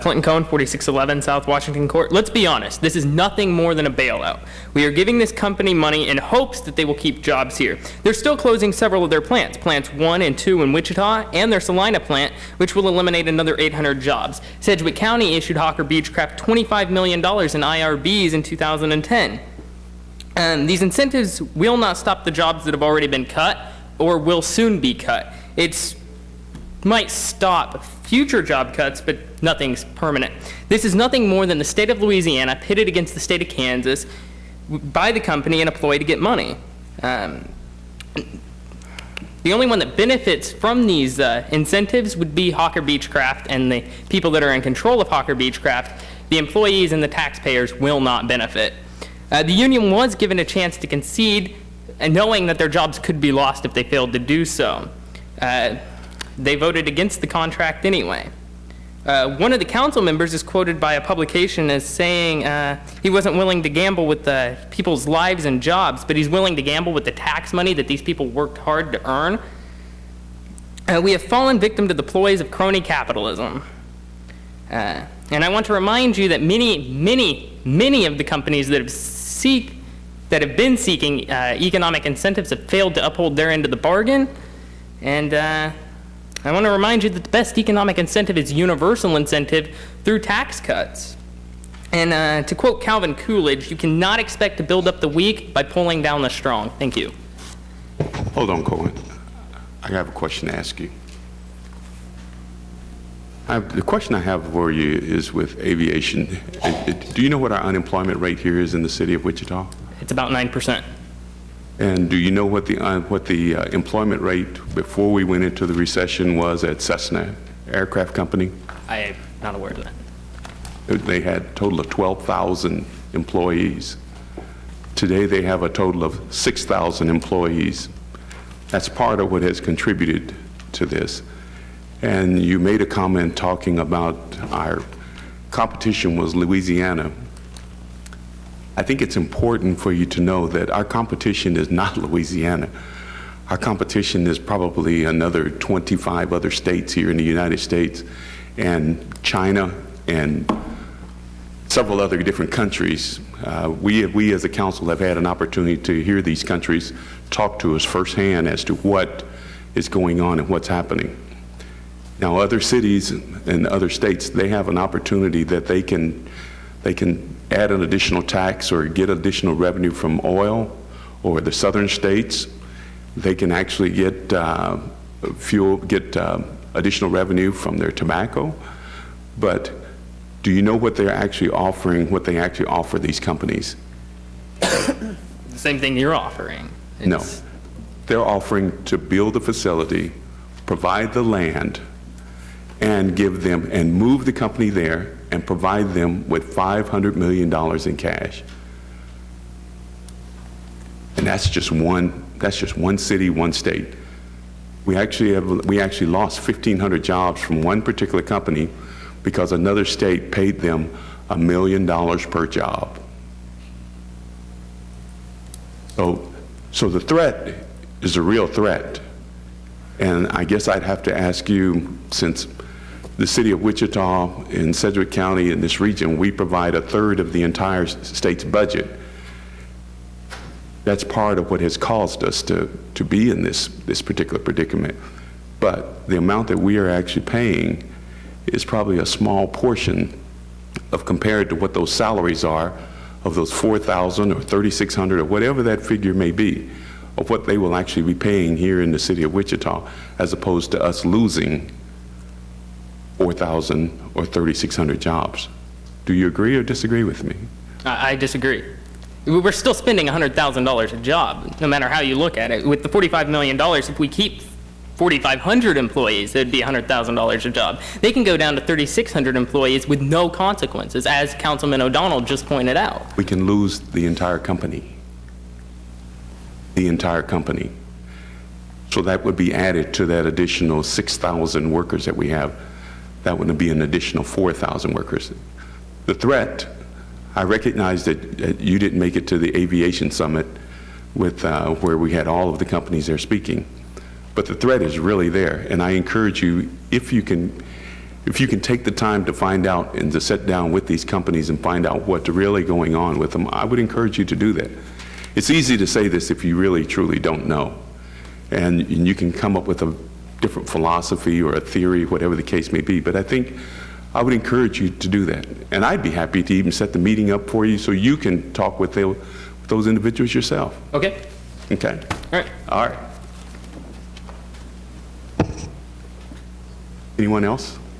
Clinton Coen, 4611 South Washington Court. Let's be honest, this is nothing more than a bailout. We are giving this company money in hopes that they will keep jobs here. They're still closing several of their plants, plants 1 and 2 in Wichita, and their Salina plant, which will eliminate another 800 jobs. Sedgwick County issued Hawker Beechcraft $25 million in IRBs in 2010. These incentives will not stop the jobs that have already been cut or will soon be cut. It might stop future job cuts, but nothing's permanent. This is nothing more than the state of Louisiana pitted against the state of Kansas by the company and a ploy to get money. The only one that benefits from these incentives would be Hawker Beechcraft, and the people that are in control of Hawker Beechcraft. The employees and the taxpayers will not benefit. The union was given a chance to concede, knowing that their jobs could be lost if they failed to do so. They voted against the contract anyway. One of the council members is quoted by a publication as saying he wasn't willing to gamble with people's lives and jobs, but he's willing to gamble with the tax money that these people worked hard to earn. We have fallen victim to the ploys of crony capitalism. And I want to remind you that many of the companies that have been seeking economic incentives have failed to uphold their end of the bargain. And I want to remind you that the best economic incentive is universal incentive through tax cuts. And to quote Calvin Coolidge, you cannot expect to build up the weak by pulling down the strong. Thank you. Hold on, Coen. I have a question to ask you. The question I have for you is with aviation. Do you know what our unemployment rate here is in the city of Wichita? It's about 9%. And do you know what the employment rate before we went into the recession was at Cessna Aircraft Company? I am not aware of that. They had a total of 12,000 employees. Today they have a total of 6,000 employees. That's part of what has contributed to this. And you made a comment talking about our competition was Louisiana. I think it's important for you to know that our competition is not Louisiana. Our competition is probably another 25 other states here in the United States, and China, and several other different countries. We as a council have had an opportunity to hear these countries talk to us firsthand as to what is going on and what's happening. Now, other cities and other states, they have an opportunity that they can add an additional tax or get additional revenue from oil, or the southern states, they can actually get additional revenue from their tobacco. But do you know what they're actually offering, what they actually offer these companies? The same thing you're offering. No. They're offering to build a facility, provide the land, and give them, and move the company there and provide them with $500 million in cash. And that's just one city, one state. We actually lost 1,500 jobs from one particular company because another state paid them $1 million per job. So the threat is a real threat. And I guess I'd have to ask you, since the city of Wichita and Sedgwick County in this region, we provide 1/3 of the entire state's budget. That's part of what has caused us to be in this particular predicament. But the amount that we are actually paying is probably a small portion of compared to what those salaries are of those 4,000 or 3,600 or whatever that figure may be, of what they will actually be paying here in the city of Wichita, as opposed to us losing 4,000 or 3,600 jobs. Do you agree or disagree with me? I disagree. We're still spending $100,000 a job, no matter how you look at it. With the $45 million, if we keep 4,500 employees, it'd be $100,000 a job. They can go down to 3,600 employees with no consequences, as Councilman O'Donnell just pointed out. We can lose the entire company. The entire company. So that would be added to that additional 6,000 workers that we have. That would be an additional 4,000 workers. The threat, I recognize that you didn't make it to the aviation summit with where we had all of the companies there speaking, but the threat is really there. And I encourage you, if you can if you can take the time to find out and to sit down with these companies and find out what's really going on with them, I would encourage you to do that. It's easy to say this if you really, truly don't know. And you can come up with a different philosophy or a theory, whatever the case may be, but I think I would encourage you to do that. And I'd be happy to even set the meeting up for you so you can talk with those individuals yourself. Okay. Okay? All right. All right. Anyone else?